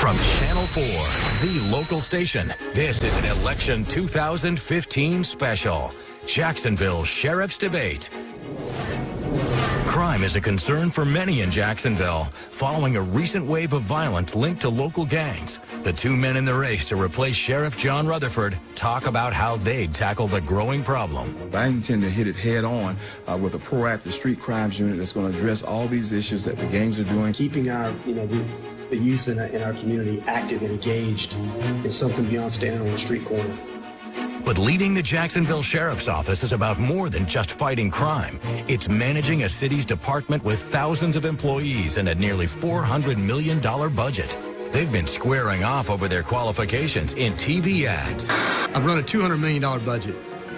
From Channel 4, the local station, this is an Election 2015 special. Jacksonville Sheriff's Debate. Crime is a concern for many in Jacksonville. Following a recent wave of violence linked to local gangs, the two men in the race to replace Sheriff John Rutherford talk about how they'd tackle the growing problem. I intend to hit it head on with a proactive street crimes unit that's going to address all these issues that the gangs are doing. Keeping our, the youth in our community active and engaged is something beyond standing on the street corner. But leading the Jacksonville Sheriff's Office is about more than just fighting crime. It's managing a city's department with thousands of employees and a nearly $400 million budget. They've been squaring off over their qualifications in TV ads. I've run a $200 million budget,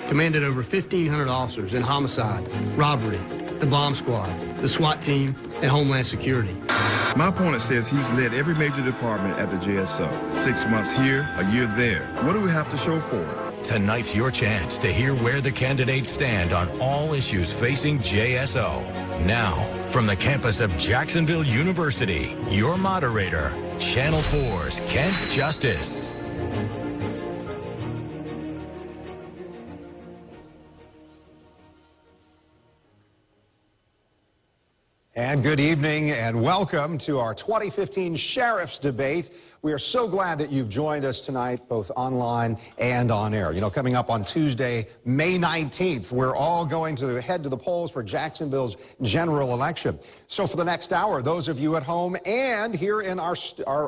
commanded over 1,500 officers in homicide, robbery, the bomb squad, the SWAT team, and Homeland Security. My opponent says he's led every major department at the JSO. 6 months here, a year there. What do we have to show for it? Tonight's your chance to hear where the candidates stand on all issues facing JSO. Now, from the campus of Jacksonville University, your moderator, Channel 4's Kent Justice. And good evening and welcome to our 2015 Sheriff's Debate. We are so glad that you've joined us tonight, both online and on air. You know, coming up on Tuesday, May 19th, we're all going to head to the polls for Jacksonville's general election. So for the next hour, those of you at home and here in our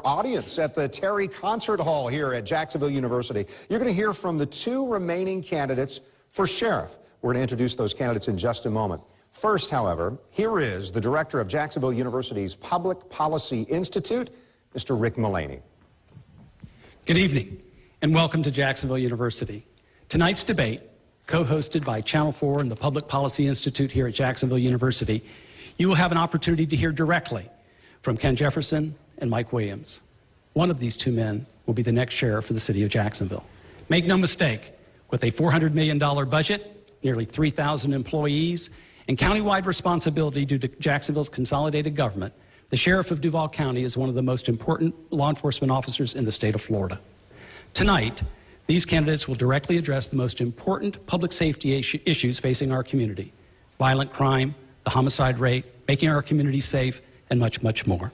audience at the Terry Concert Hall here at Jacksonville University, you're going to hear from the two remaining candidates for sheriff. We're going to introduce those candidates in just a moment. First, however, here is the director of Jacksonville University's Public Policy Institute, Mr. Rick Mullaney. Good evening, and welcome to Jacksonville University. Tonight's debate, co-hosted by Channel 4 and the Public Policy Institute here at Jacksonville University, you will have an opportunity to hear directly from Ken Jefferson and Mike Williams. One of these two men will be the next sheriff for the city of Jacksonville. Make no mistake, with a $400 million budget, nearly 3,000 employees, and countywide responsibility due to Jacksonville's consolidated government, the Sheriff of Duval County is one of the most important law enforcement officers in the state of Florida. Tonight, these candidates will directly address the most important public safety issues facing our community: violent crime, the homicide rate, making our community safe, and much, much more.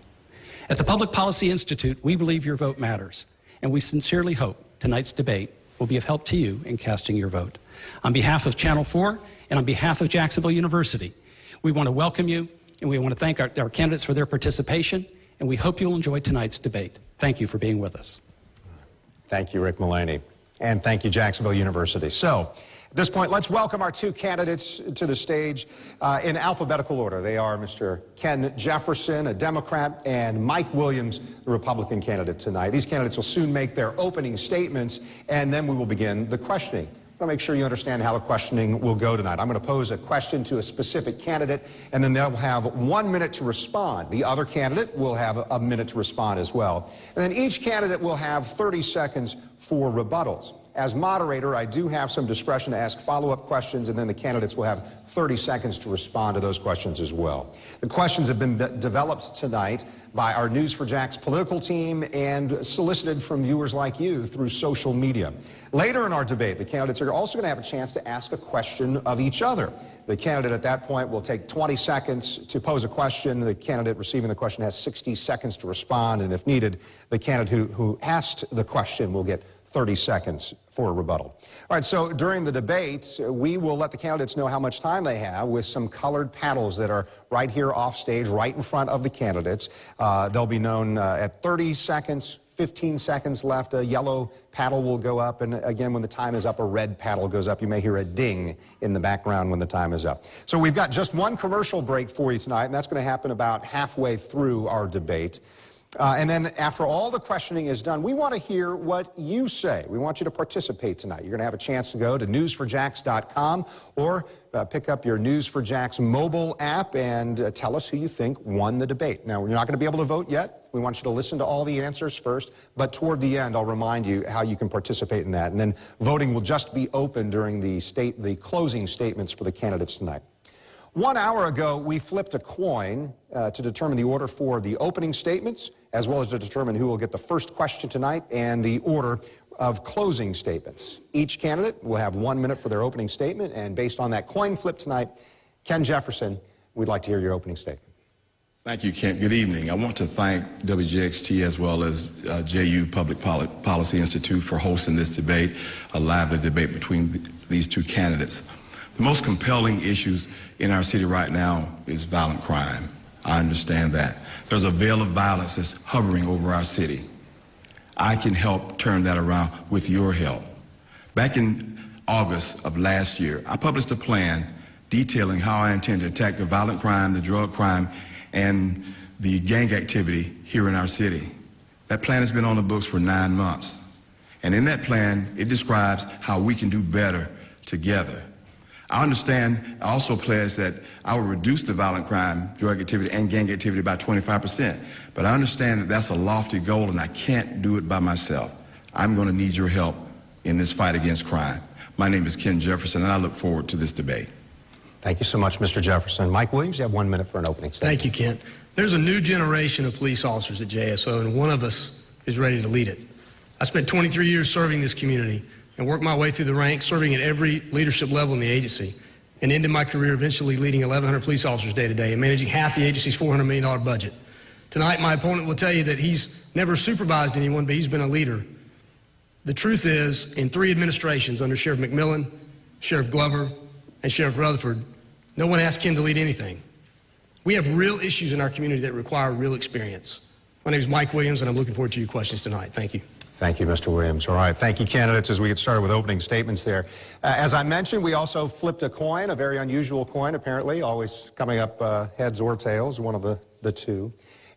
At the Public Policy Institute, we believe your vote matters, and we sincerely hope tonight's debate will be of help to you in casting your vote. On behalf of Channel 4, and on behalf of Jacksonville University, we want to welcome you, and we want to thank our candidates for their participation, and we hope you'll enjoy tonight's debate. Thank you for being with us. Thank you, Rick Mullaney, and thank you, Jacksonville University. So, at this point, let's welcome our two candidates to the stage in alphabetical order. They are Mr. Ken Jefferson, a Democrat, and Mike Williams, the Republican candidate tonight. These candidates will soon make their opening statements, and then we will begin the questioning. I want to make sure you understand how the questioning will go tonight. I'm going to pose a question to a specific candidate, and then they'll have 1 minute to respond. The other candidate will have a minute to respond as well. And then each candidate will have 30 seconds for rebuttals. As moderator, I do have some discretion to ask follow-up questions, and then the candidates will have 30 seconds to respond to those questions as well. The questions have been developed tonight by our News for Jax political team and solicited from viewers like you through social media. Later in our debate, the candidates are also going to have a chance to ask a question of each other. The candidate at that point will take 20 seconds to pose a question. The candidate receiving the question has 60 seconds to respond, and if needed, the candidate who asked the question will get 30 seconds for a rebuttal. All right, so during the debate, we will let the candidates know how much time they have with some colored paddles that are right here off stage, right in front of the candidates. They'll be known at 30 seconds, 15 seconds left, a yellow paddle will go up, and again, when the time is up, a red paddle goes up. You may hear a ding in the background when the time is up. So we've got just one commercial break for you tonight, and that's going to happen about halfway through our debate. And then after all the questioning is done, we want to hear what you say. We want you to participate tonight. You're going to have a chance to go to newsforjax.com or pick up your News for Jax mobile app and tell us who you think won the debate. Now, you're not going to be able to vote yet. We want you to listen to all the answers first, but toward the end, I'll remind you how you can participate in that. And then voting will just be open during the closing statements for the candidates tonight. 1 hour ago, we flipped a coin to determine the order for the opening statements as well as to determine who will get the first question tonight and the order of closing statements. Each candidate will have 1 minute for their opening statement, and based on that coin flip tonight, Ken Jefferson, we'd like to hear your opening statement. Thank you, Kent. Good evening. I want to thank WJXT as well as JU Public Policy Institute for hosting this debate, a lively debate between these two candidates. The most compelling issues in our city right now is violent crime. I understand that. There's a veil of violence that's hovering over our city. I can help turn that around with your help. Back in August of last year, I published a plan detailing how I intend to attack the violent crime, the drug crime, and the gang activity here in our city. That plan has been on the books for 9 months. And in that plan, it describes how we can do better together. I understand, I also pledged that I will reduce the violent crime, drug activity, and gang activity by 25%. But I understand that that's a lofty goal, and I can't do it by myself. I'm going to need your help in this fight against crime. My name is Ken Jefferson, and I look forward to this debate. Thank you so much, Mr. Jefferson. Mike Williams, you have 1 minute for an opening statement. Thank you, Kent. There's a new generation of police officers at JSO, and one of us is ready to lead it. I spent 23 years serving this community and worked my way through the ranks, serving at every leadership level in the agency, and ended my career eventually leading 1,100 police officers day to day and managing half the agency's $400 million budget. Tonight, my opponent will tell you that he's never supervised anyone, but he's been a leader. The truth is, in 3 administrations under Sheriff McMillan, Sheriff Glover, and Sheriff Rutherford, no one asked Ken to lead anything. We have real issues in our community that require real experience. My name is Mike Williams, and I'm looking forward to your questions tonight. Thank you. Thank you, Mr. Williams. All right, thank you, candidates, as we get started with opening statements there. As I mentioned, we also flipped a coin, a very unusual coin, apparently, always coming up heads or tails, one of the two.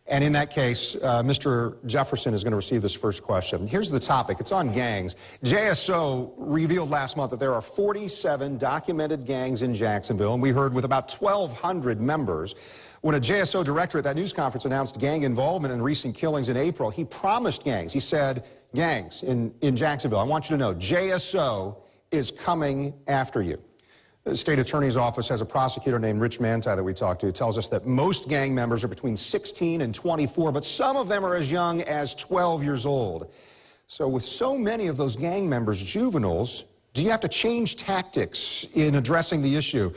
And in that case, Mr. Jefferson is going to receive this first question. Here's the topic. It's on gangs. JSO revealed last month that there are 47 documented gangs in Jacksonville, and we heard with about 1,200 members. When a JSO director at that news conference announced gang involvement in recent killings in April, he promised gangs. He said, gangs in Jacksonville, I want you to know, JSO is coming after you. The state attorney's office has a prosecutor named Rich Manti that we talked to. He tells us that most gang members are between 16 and 24, but some of them are as young as 12 years old. So with so many of those gang members juveniles, do you have to change tactics in addressing the issue?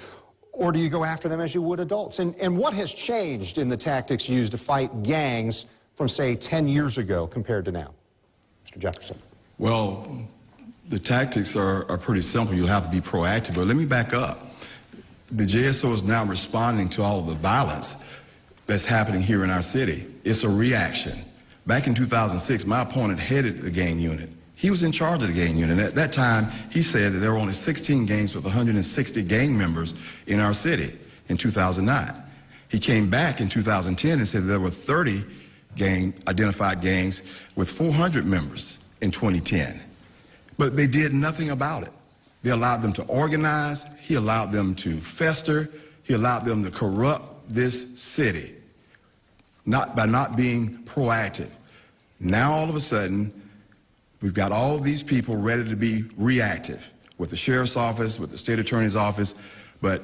Or do you go after them as you would adults? And what has changed in the tactics used to fight gangs from, say, 10 years ago compared to now? Mr. Jefferson. Well, the tactics are pretty simple. You'll have to be proactive. But let me back up. The JSO is now responding to all of the violence that's happening here in our city. It's a reaction. Back in 2006, my opponent headed the gang unit. He was in charge of the gang unit. At that time, he said that there were only 16 gangs with 160 gang members in our city in 2009. He came back in 2010 and said there were 30 identified gangs with 400 members in 2010. But they did nothing about it. They allowed them to organize. He allowed them to fester. He allowed them to corrupt this city by not being proactive. Now, all of a sudden, we've got all these people ready to be reactive with the sheriff's office, with the state attorney's office. But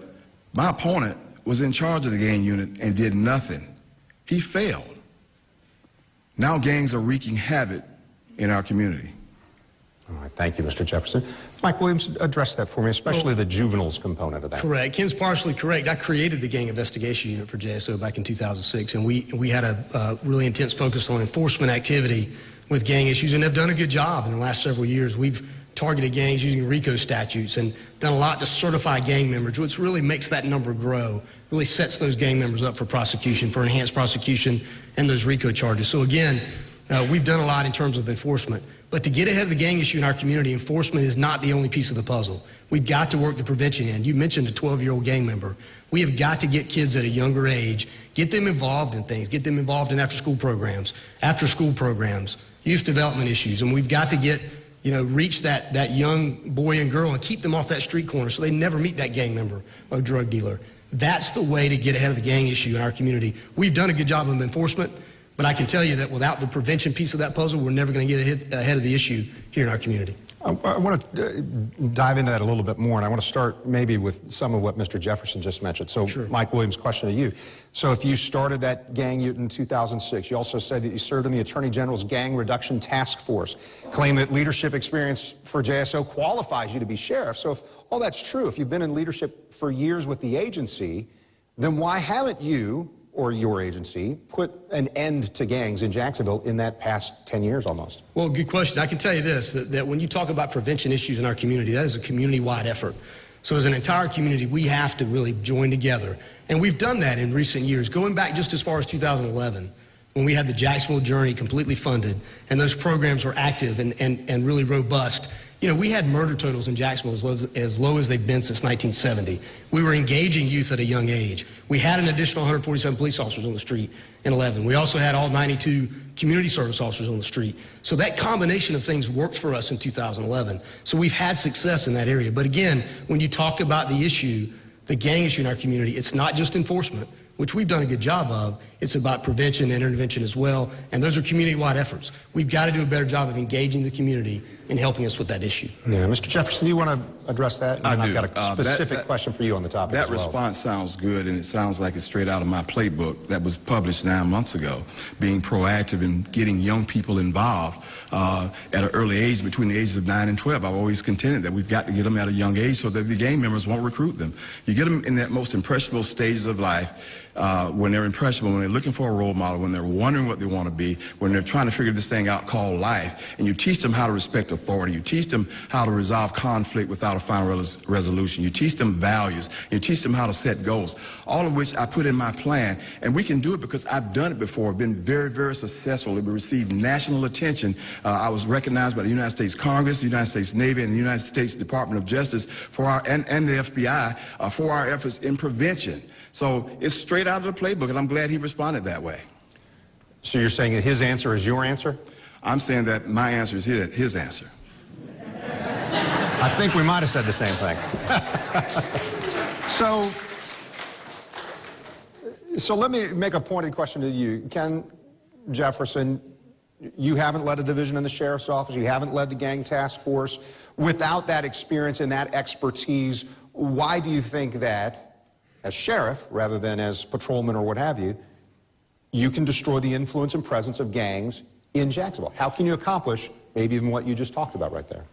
my opponent was in charge of the gang unit and did nothing. He failed. Now gangs are wreaking havoc in our community. All right, thank you, Mr. Jefferson. Mike Williams, address that for me, especially the juveniles component of that. Correct. Ken's partially correct. I created the gang investigation unit for JSO back in 2006, and we had a really intense focus on enforcement activity with gang issues, and have done a good job in the last several years. We've targeted gangs using RICO statutes and done a lot to certify gang members, which really makes that number grow, really sets those gang members up for prosecution, for enhanced prosecution, and those RICO charges. So again, we've done a lot in terms of enforcement. But to get ahead of the gang issue in our community, enforcement is not the only piece of the puzzle. We've got to work the prevention end. You mentioned a 12-year-old gang member. We have got to get kids at a younger age, get them involved in things, get them involved in after-school programs, youth development issues, and we've got to get, reach that young boy and girl and keep them off that street corner so they never meet that gang member or drug dealer. That's the way to get ahead of the gang issue in our community. We've done a good job of enforcement, but I can tell you that without the prevention piece of that puzzle, we're never going to get ahead of the issue here in our community. I want to dive into that a little bit more, and I want to start maybe with some of what Mr. Jefferson just mentioned. So, sure. Mike Williams, question to you. So if you started that gang unit in 2006, you also said that you served in the Attorney General's Gang Reduction Task Force, claim that leadership experience for JSO qualifies you to be sheriff. So if all that's true, if you've been in leadership for years with the agency, then why haven't you or your agency put an end to gangs in Jacksonville in that past 10 years almost? Well, good question. I can tell you this, that when you talk about prevention issues in our community, that is a community-wide effort. So as an entire community, we have to really join together. And we've done that in recent years, going back just as far as 2011, when we had the Jacksonville Journey completely funded, and those programs were active and really robust. You know, we had murder totals in Jacksonville as low as they've been since 1970. We were engaging youth at a young age. We had an additional 147 police officers on the street in 11. We also had all 92 community service officers on the street. So that combination of things worked for us in 2011. So we've had success in that area. But again, when you talk about the issue, the gang issue in our community, it's not just enforcement, which we've done a good job of. It's about prevention and intervention as well, and those are community-wide efforts. We've got to do a better job of engaging the community and helping us with that issue. Yeah, Mr. Jefferson, do you want to address that? I do. I've got a specific question for you on the topic as well. That response sounds good, and it sounds like it's straight out of my playbook that was published 9 months ago, being proactive in getting young people involved at an early age, between the ages of 9 and 12. I've always contended that we've got to get them at a young age so that the gang members won't recruit them. You get them in that most impressionable stages of life, when they're impressionable, when they're looking for a role model, when they're wondering what they want to be, when they're trying to figure this thing out called life, and you teach them how to respect authority, you teach them how to resolve conflict without a final resolution, you teach them values, you teach them how to set goals, all of which I put in my plan, and we can do it because I've done it before, been very, very successful. It received national attention. I was recognized by the United States Congress, the United States Navy, and the United States Department of Justice for and the FBI for our efforts in prevention. So it's straight out of the playbook, and I'm glad he responded that way. So you're saying that his answer is your answer? I'm saying that my answer is his answer. I think we might have said the same thing. So let me make a pointed question to you. Ken Jefferson, you haven't led a division in the sheriff's office. You haven't led the gang task force. Without that experience and that expertise, why do you think that, as sheriff, rather than as patrolman or what have you, you can destroy the influence and presence of gangs in Jacksonville? How can you accomplish maybe even what you just talked about right there?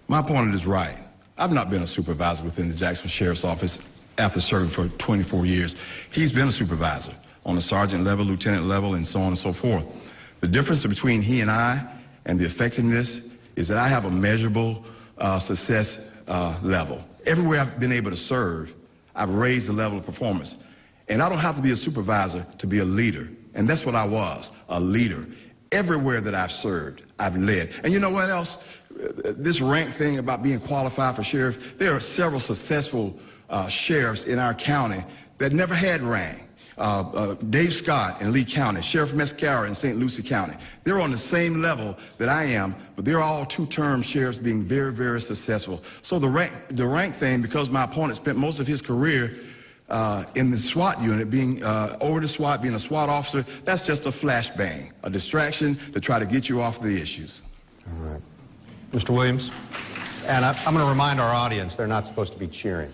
My opponent is right. I've not been a supervisor within the Jacksonville Sheriff's Office after serving for 24 years. He's been a supervisor on the sergeant level, lieutenant level, and so on and so forth. The difference between he and I and the effectiveness is that I have a measurable success level. Everywhere I've been able to serve, I've raised the level of performance. And I don't have to be a supervisor to be a leader. And that's what I was, a leader. Everywhere that I've served, I've led. And you know what else? This rank thing about being qualified for sheriff, there are several successful sheriffs in our county that never had rank. Dave Scott in Lee County, Sheriff Mescara in St. Lucie County. They're on the same level that I am, but they're all two-term sheriffs being very, very successful. So the rank thing, because my opponent spent most of his career in the SWAT unit, being over the SWAT, being a SWAT officer, that's just a flashbang, a distraction to try to get you off the issues. All right. Mr. Williams? And I'm going to remind our audience they're not supposed to be cheering.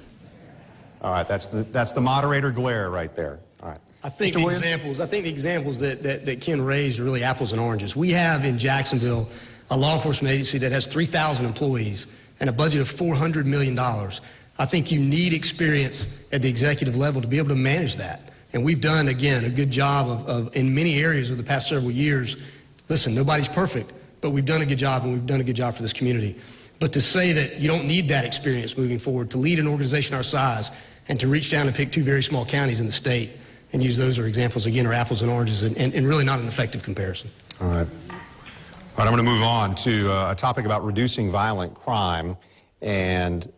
All right, that's the moderator glare right there. All right. I think the examples that Ken raised are really apples and oranges. We have in Jacksonville a law enforcement agency that has 3,000 employees and a budget of $400 million. I think you need experience at the executive level to be able to manage that. And we've done, again, a good job of in many areas over the past several years. Listen, nobody's perfect, but we've done a good job, and we've done a good job for this community. But to say that you don't need that experience moving forward, to lead an organization our size, and to reach down and pick 2 very small counties in the state and use those as examples, again, are apples and oranges, and really not an effective comparison. All right. All right, I'm going to move on to a topic about reducing violent crime. And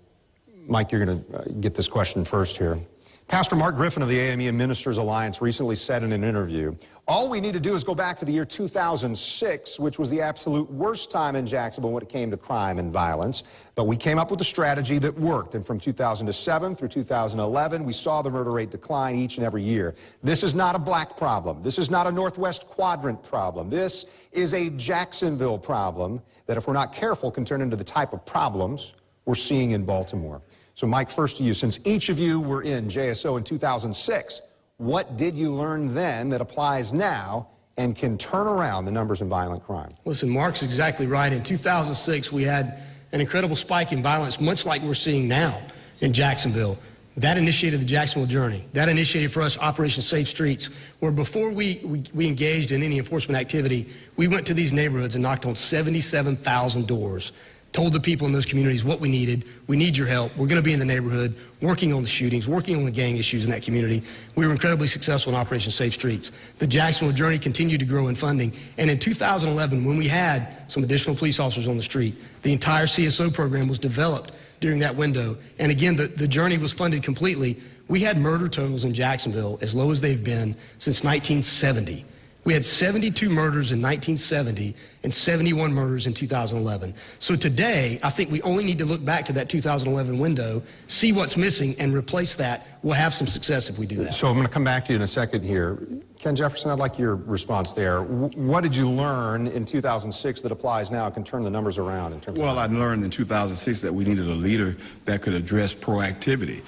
Mike, you're going to get this question first here. Pastor Mark Griffin of the AME Ministers Alliance recently said in an interview, all we need to do is go back to the year 2006, which was the absolute worst time in Jacksonville when it came to crime and violence. But we came up with a strategy that worked. And from 2007 through 2011, we saw the murder rate decline each and every year. This is not a black problem. This is not a Northwest Quadrant problem. This is a Jacksonville problem that, if we're not careful, can turn into the type of problems we're seeing in Baltimore. So, Mike, first to you. Since each of you were in JSO in 2006, what did you learn then that applies now and can turn around the numbers in violent crime? Listen, Mark's exactly right. In 2006, we had an incredible spike in violence, much like we're seeing now in Jacksonville. That initiated the Jacksonville Journey. That initiated for us Operation Safe Streets, where before we engaged in any enforcement activity, we went to these neighborhoods and knocked on 77,000 doors. Told the people in those communities what we needed. We need your help. We're going to be in the neighborhood working on the shootings, working on the gang issues in that community. We were incredibly successful in Operation Safe Streets. The Jacksonville Journey continued to grow in funding. And in 2011, when we had some additional police officers on the street, the entire CSO program was developed during that window. And again, the Journey was funded completely. We had murder totals in Jacksonville as low as they've been since 1970. We had 72 murders in 1970 and 71 murders in 2011. So today, I think we only need to look back to that 2011 window, see what's missing, and replace that. We'll have some success if we do that. So I'm going to come back to you in a second here. Ken Jefferson, I'd like your response there. What did you learn in 2006 that applies now and can turn the numbers around in terms of... Well, I learned in 2006 that we needed a leader that could address proactivity.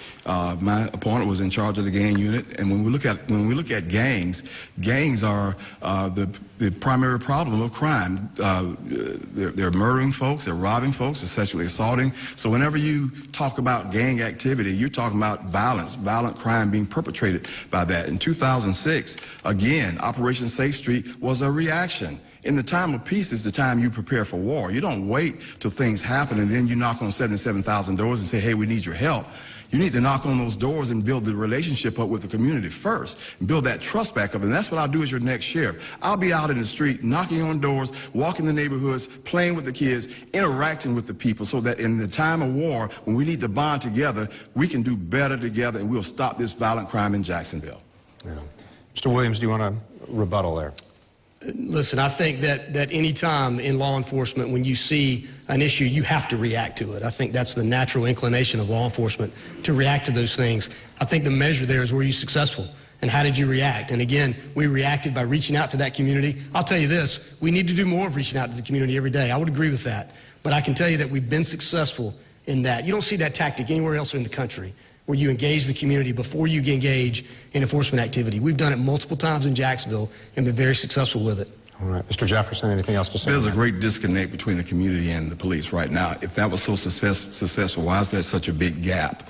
My opponent was in charge of the gang unit, and when we look at gangs, gangs are the primary problem of crime. They're murdering folks, they're robbing folks, they're sexually assaulting. So whenever you talk about gang activity, you're talking about violent crime being perpetrated by that. In 2006, again, Operation Safe Street was a reaction. In the time of peace is the time you prepare for war. You don't wait till things happen and then you knock on 77,000 doors and say, hey, we need your help. You need to knock on those doors and build the relationship up with the community first and build that trust back up. And that's what I'll do as your next sheriff. I'll be out in the street, knocking on doors, walking the neighborhoods, playing with the kids, interacting with the people so that in the time of war, when we need to bond together, we can do better together and we'll stop this violent crime in Jacksonville. Yeah. Mr. Williams, do you want to rebuttal there? Listen, I think that any time in law enforcement, when you see an issue, you have to react to it. I think that's the natural inclination of law enforcement, to react to those things. I think the measure there is, were you successful? And how did you react? And again, we reacted by reaching out to that community. I'll tell you this, we need to do more of reaching out to the community every day. I would agree with that. But I can tell you that we've been successful in that. You don't see that tactic anywhere else in the country, where you engage the community before you engage in enforcement activity. We've done it multiple times in Jacksonville and been very successful with it. All right. Mr. Jefferson, anything else to say? There's a great disconnect between the community and the police right now. If that was so successful, why is there such a big gap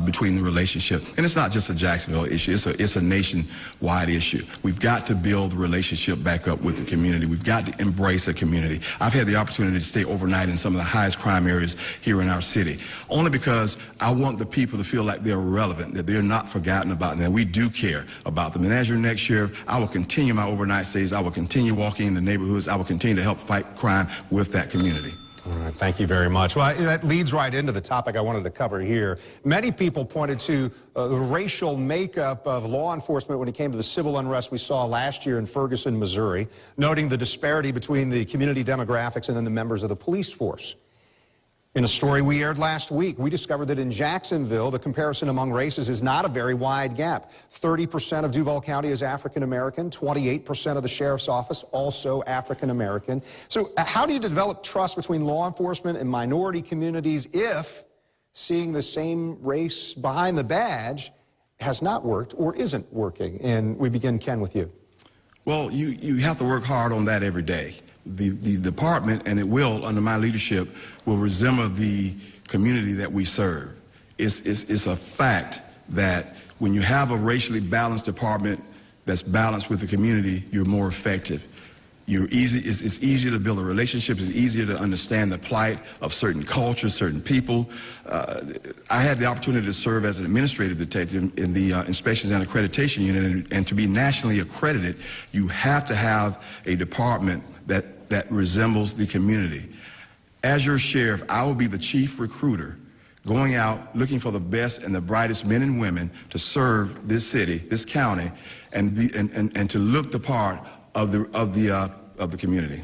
between the relationship? And it's not just a Jacksonville issue. It's a nationwide issue. We've got to build the relationship back up with the community. We've got to embrace the community. I've had the opportunity to stay overnight in some of the highest crime areas here in our city, only because I want the people to feel like they're relevant, that they're not forgotten about, and that we do care about them. And as your next sheriff, I will continue my overnight stays. I will continue walking in the neighborhoods. I will continue to help fight crime with that community. All right, thank you very much. Well, that leads right into the topic I wanted to cover here. Many people pointed to the racial makeup of law enforcement when it came to the civil unrest we saw last year in Ferguson, Missouri, noting the disparity between the community demographics and then the members of the police force. In a story we aired last week, we discovered that in Jacksonville, the comparison among races is not a very wide gap. 30% of Duval County is African American, 28% of the sheriff's office also African American. So how do you develop trust between law enforcement and minority communities if seeing the same race behind the badge has not worked or isn't working? And we begin, Ken, with you. Well, you have to work hard on that every day. The department, and it will, under my leadership, will resemble the community that we serve. It's a fact that when you have a racially balanced department that's balanced with the community, you're more effective. It's easier to build a relationship. It's easier to understand the plight of certain cultures, certain people. I had the opportunity to serve as an administrative detective in the Inspections and Accreditation Unit, and to be nationally accredited, you have to have a department that resembles the community. As your sheriff, I will be the chief recruiter going out, looking for the best and the brightest men and women to serve this city, this county, and to look the part of the community.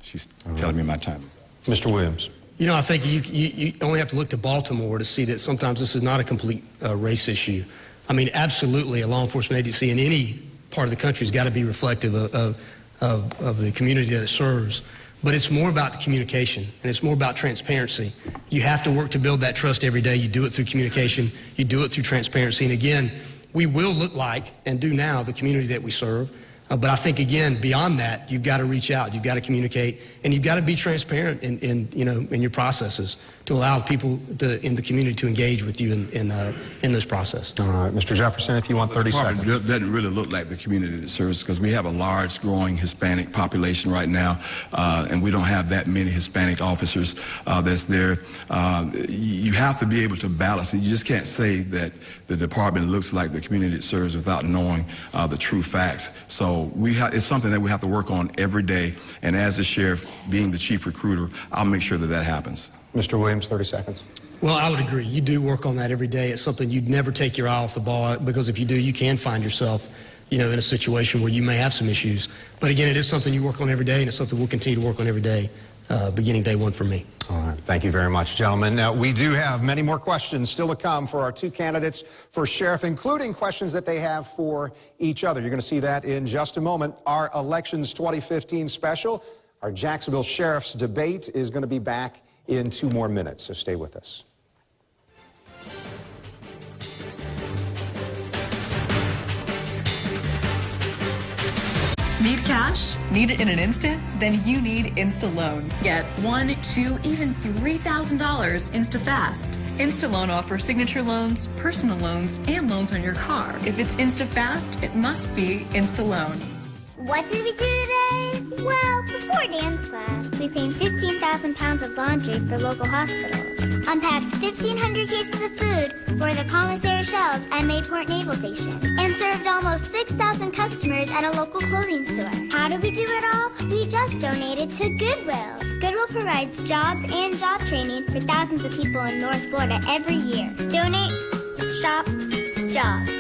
She's telling me my time is up. Mr. Williams. You know, I think you only have to look to Baltimore to see that sometimes this is not a complete race issue. I mean, absolutely, a law enforcement agency in any part of the country has got to be reflective of the community that it serves. But it's more about the communication, and it's more about transparency. You have to work to build that trust every day. You do it through communication. You do it through transparency. And again, we will look like, and do now, the community that we serve. But I think, again, beyond that, you've got to reach out, you've got to communicate, and you've got to be transparent in your processes to allow people in the community to engage with you in this process. All right, Mr. Jefferson, if you want 30 seconds. It doesn't really look like the community that serves, because we have a large growing Hispanic population right now, and we don't have that many Hispanic officers that's there. You have to be able to balance it. You just can't say that the department looks like the community it serves without knowing the true facts. So it's something that we have to work on every day, and as the sheriff, being the chief recruiter, I'll make sure that that happens. Mr. Williams, 30 seconds. Well, I would agree. You do work on that every day. It's something you'd never take your eye off the ball, because if you do, you can find yourself, in a situation where you may have some issues. But again, it is something you work on every day, and it's something we'll continue to work on every day, beginning day one for me. All right. Thank you very much, gentlemen. Now, we do have many more questions still to come for our two candidates for sheriff, including questions that they have for each other. You're going to see that in just a moment. Our Elections 2015 special, our Jacksonville Sheriff's Debate, is going to be back in 2 more minutes, so stay with us. Need cash? Need it in an instant? Then you need InstaLoan. Get $1,000, $2,000, even $3,000 InstaFast. InstaLoan offers signature loans, personal loans, and loans on your car. If it's InstaFast, it must be InstaLoan. What did we do today? Well, before dance class, we cleaned 15,000 pounds of laundry for local hospitals, unpacked 1,500 cases of food for the commissary shelves at Mayport Naval Station, and served almost 6,000 customers at a local clothing store. How did we do it all? We just donated to Goodwill. Goodwill provides jobs and job training for thousands of people in North Florida every year. Donate, shop, jobs.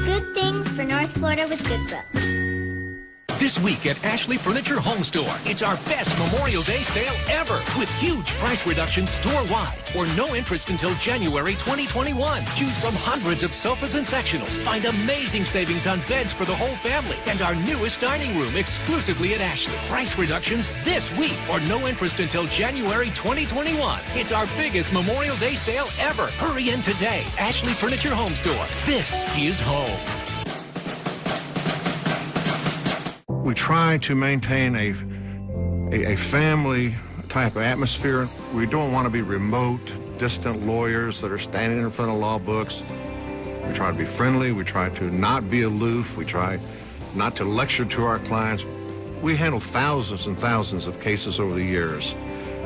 Good things for North Florida with Goodwill. This week at Ashley Furniture Home Store, it's our best Memorial Day sale ever, with huge price reductions store-wide or no interest until January 2021. Choose from hundreds of sofas and sectionals. Find amazing savings on beds for the whole family and our newest dining room exclusively at Ashley. Price reductions this week or no interest until January 2021. It's our biggest Memorial Day sale ever. Hurry in today. Ashley Furniture Home Store. This is home. We try to maintain a family type of atmosphere. We don't want to be remote, distant lawyers that are standing in front of law books. We try to be friendly. We try to not be aloof. We try not to lecture to our clients. We handle thousands and thousands of cases over the years.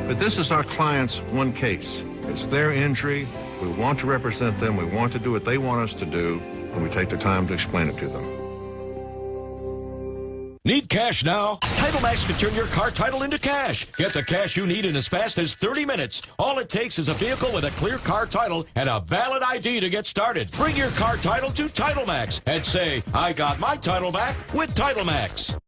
But this is our client's one case. It's their injury. We want to represent them. We want to do what they want us to do, and we take the time to explain it to them. Need cash now? TitleMax can turn your car title into cash. Get the cash you need in as fast as 30 minutes. All it takes is a vehicle with a clear car title and a valid ID to get started. Bring your car title to TitleMax and say, I got my title back with TitleMax.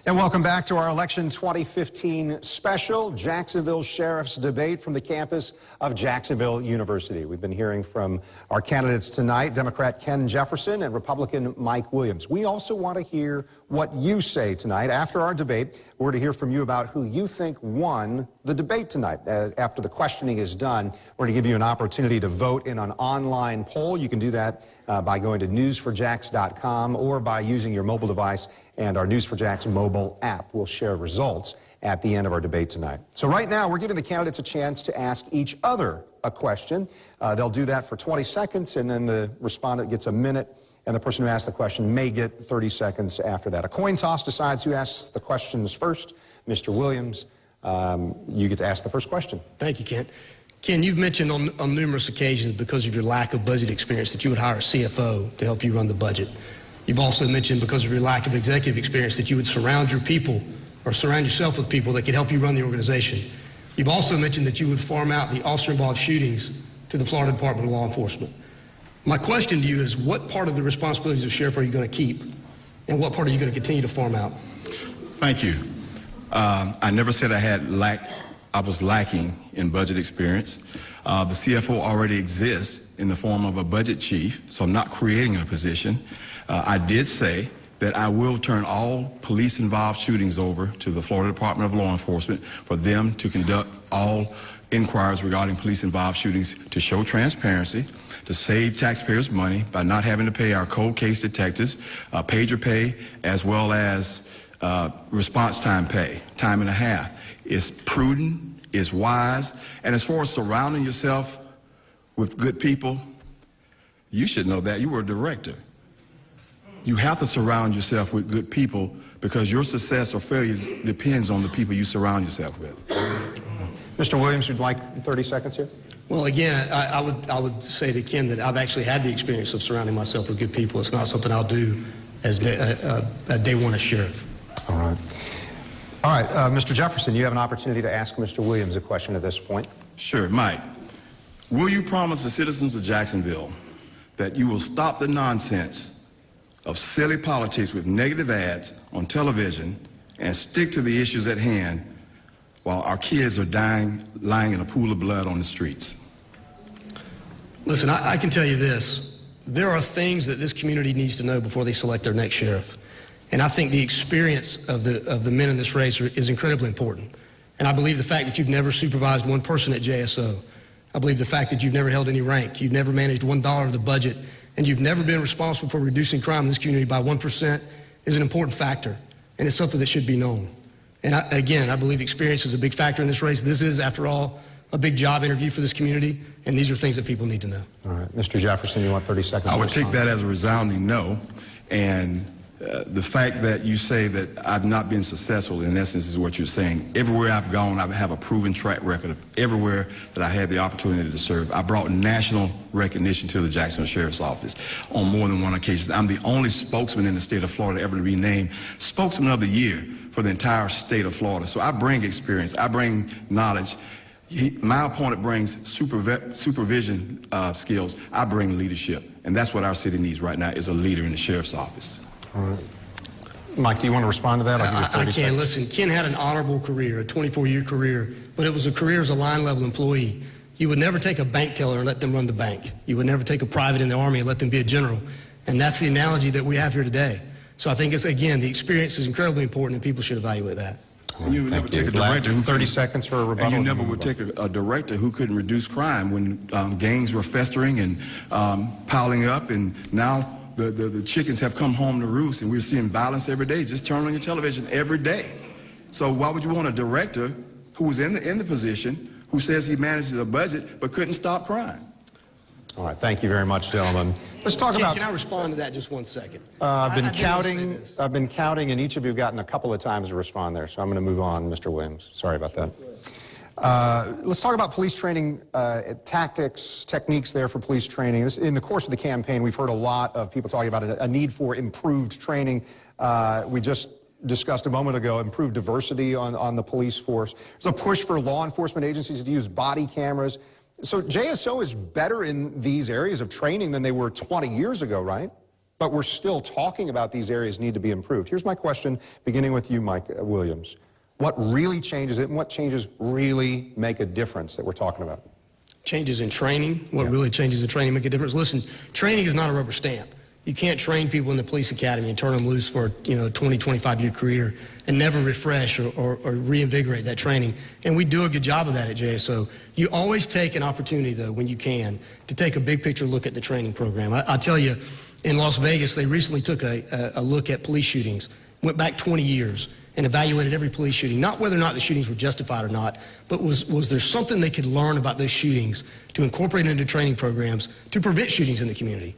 And welcome back to our Election 2015 special, Jacksonville Sheriff's Debate from the campus of Jacksonville University. We've been hearing from our candidates tonight, Democrat Ken Jefferson and Republican Mike Williams. We also want to hear what you say tonight. After our debate, we're to hear from you about who you think won the debate tonight. After the questioning is done, we're to give you an opportunity to vote in an online poll. You can do that by going to news4jax.com or by using your mobile device, and our News4Jax mobile app will share results at the end of our debate tonight. So right now, we're giving the candidates a chance to ask each other a question. They'll do that for 20 seconds, and then the respondent gets a minute, and the person who asked the question may get 30 seconds after that. A coin toss decides who asks the questions first. Mr. Williams, you get to ask the first question. Thank you, Kent. Ken, you've mentioned on numerous occasions, because of your lack of budget experience, that you would hire a CFO to help you run the budget. You've also mentioned, because of your lack of executive experience, that you would surround your people or surround yourself with people that can help you run the organization. You've also mentioned that you would farm out the officer-involved shootings to the Florida Department of Law Enforcement. My question to you is, what part of the responsibilities of sheriff are you going to keep, and what part are you going to continue to farm out? Thank you. I never said I was lacking in budget experience. The CFO already exists in the form of a budget chief, so I'm not creating a position. I did say that I will turn all police-involved shootings over to the Florida Department of Law Enforcement for them to conduct all inquiries regarding police-involved shootings, to show transparency, to save taxpayers money by not having to pay our cold case detectives pager pay, as well as response time pay, time and a half. It's prudent, it's wise, and as far as surrounding yourself with good people, you should know that. You were a director. You have to surround yourself with good people because your success or failure depends on the people you surround yourself with. Mr. Williams, would you like 30 seconds here? Well, again, I would say to Ken that I've actually had the experience of surrounding myself with good people. It's not something I'll do as day one as sheriff. All right. All right, Mr. Jefferson, you have an opportunity to ask Mr. Williams a question at this point. Sure, Mike. Will you promise the citizens of Jacksonville that you will stop the nonsense of silly politics with negative ads on television and stick to the issues at hand while our kids are lying in a pool of blood on the streets? Listen, I can tell you this. There are things that this community needs to know before they select their next sheriff. And I think the experience of the men in this race is incredibly important. And I believe the fact that you've never supervised one person at JSO, I believe the fact that you've never held any rank, you've never managed $1 of the budget, and you've never been responsible for reducing crime in this community by 1% is an important factor. And it's something that should be known. And again, I believe experience is a big factor in this race. This is, after all, a big job interview for this community, and these are things that people need to know. All right. Mr. Jefferson, you want 30 seconds? I would take that as a resounding no. And the fact that you say that I've not been successful, in essence, is what you're saying. Everywhere I've gone, I have a proven track record of everywhere that I had the opportunity to serve. I brought national recognition to the Jacksonville Sheriff's Office on more than one occasion. I'm the only spokesman in the state of Florida ever to be named Spokesman of the Year for the entire state of Florida. So I bring experience, I bring knowledge. My opponent brings supervision skills. I bring leadership. And that's what our city needs right now, is a leader in the sheriff's office. All right. Mike, do you want to respond to that? I can. Listen, Ken had an honorable career, a 24-year career, but it was a career as a line-level employee. You would never take a bank teller and let them run the bank. You would never take a private in the Army and let them be a general. And that's the analogy that we have here today. So I think, it's, again, the experience is incredibly important, and people should evaluate that. And you would never take a director who 30 seconds for a rebuttal. And you never would take a director who couldn't reduce crime when gangs were festering and piling up, and now the chickens have come home to roost, and we're seeing violence every day. Just turn on your television every day. So why would you want a director who was in the position, who says he manages a budget but couldn't stop crime? All right, thank you very much, gentlemen. Let's talk about. Can I respond to that just 1 second? I've been counting, and each of you have gotten a couple of times to respond there. So I'm going to move on, Mr. Williams. Sorry about that. Let's talk about police training, tactics, techniques there for police training. In the course of the campaign, we've heard a lot of people talking about a need for improved training. We just discussed a moment ago improved diversity on the police force. There's a push for law enforcement agencies to use body cameras. So JSO is better in these areas of training than they were 20 years ago, right? But we're still talking about these areas need to be improved. Here's my question, beginning with you, Mike Williams. What really changes it, and what changes really make a difference that we're talking about? Changes in training. What really changes in training make a difference? Listen, training is not a rubber stamp. You can't train people in the police academy and turn them loose for a 20, 25-year career and never refresh or reinvigorate that training. And we do a good job of that at JSO. You always take an opportunity, though, when you can, to take a big picture look at the training program. I tell you, in Las Vegas, they recently took a look at police shootings, went back 20 years, and evaluated every police shooting, not whether or not the shootings were justified or not, but was there something they could learn about those shootings to incorporate into training programs to prevent shootings in the community?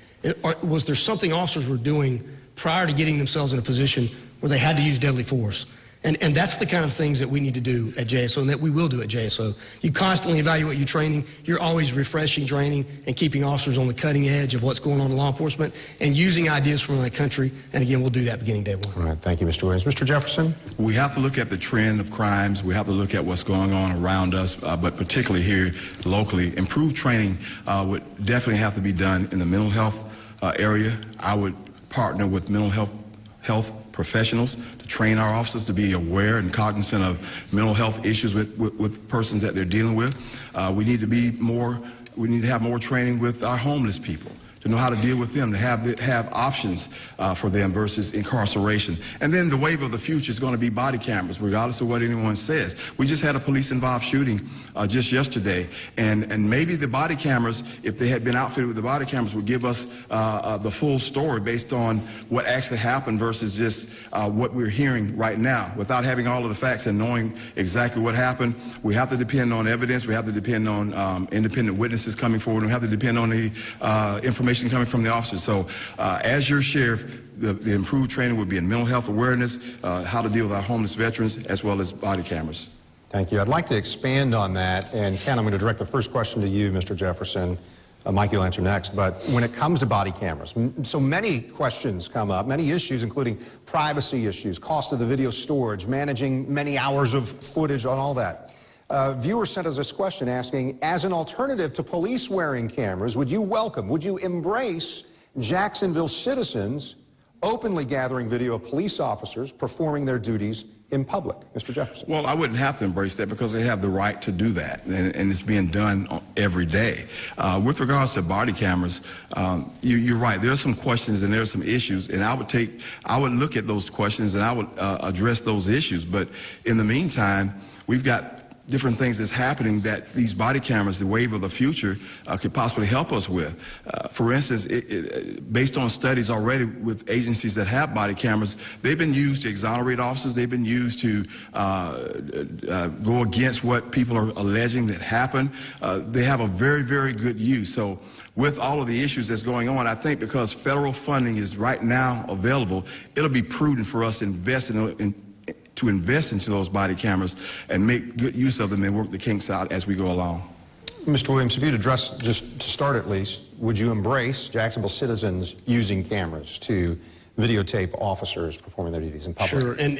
Was there something officers were doing prior to getting themselves in a position where they had to use deadly force? And that's the kind of things that we need to do at JSO and that we will do at JSO. You constantly evaluate your training. You're always refreshing training and keeping officers on the cutting edge of what's going on in law enforcement and using ideas from around the country. And again, we'll do that beginning day one. All right. Thank you, Mr. Williams. Mr. Jefferson? We have to look at the trend of crimes. We have to look at what's going on around us, but particularly here locally. Improved training would definitely have to be done in the mental health area. I would partner with mental health professionals to train our officers to be aware and cognizant of mental health issues with persons that they're dealing with. We need to have more training with our homeless people, to know how to deal with them, to have options for them versus incarceration. And then the wave of the future is going to be body cameras, regardless of what anyone says. We just had a police-involved shooting just yesterday, and maybe the body cameras, if they had been outfitted with the body cameras, would give us the full story based on what actually happened versus just what we're hearing right now. Without having all of the facts and knowing exactly what happened, we have to depend on evidence. We have to depend on independent witnesses coming forward. We have to depend on the information coming from the officers. So as your sheriff, the improved training would be in mental health awareness, how to deal with our homeless veterans, as well as body cameras. Thank you. I'd like to expand on that. And Ken, I'm going to direct the first question to you, Mr. Jefferson. Mike, you'll answer next. But when it comes to body cameras, so many questions come up, many issues, including privacy issues, cost of the video storage, managing many hours of footage on all that. Viewer sent us this question asking, as an alternative to police wearing cameras, would you embrace Jacksonville citizens openly gathering video of police officers performing their duties in public? Mr. Jefferson. Well, I wouldn't have to embrace that because they have the right to do that, and it's being done every day. With regards to body cameras, you're right. There are some questions and there are some issues, and I would look at those questions and I would address those issues. But in the meantime, we've got different things that's happening that these body cameras, the wave of the future, could possibly help us with. For instance, based on studies already with agencies that have body cameras, they've been used to exonerate officers. They've been used to go against what people are alleging that happened. They have a very, very good use. So with all of the issues that's going on, I think because federal funding is right now available, it'll be prudent for us to invest into those body cameras and make good use of them and work the kinks out as we go along. Mr. Williams, if you'd address, just to start at least, would you embrace Jacksonville citizens using cameras to videotape officers performing their duties in public? Sure, and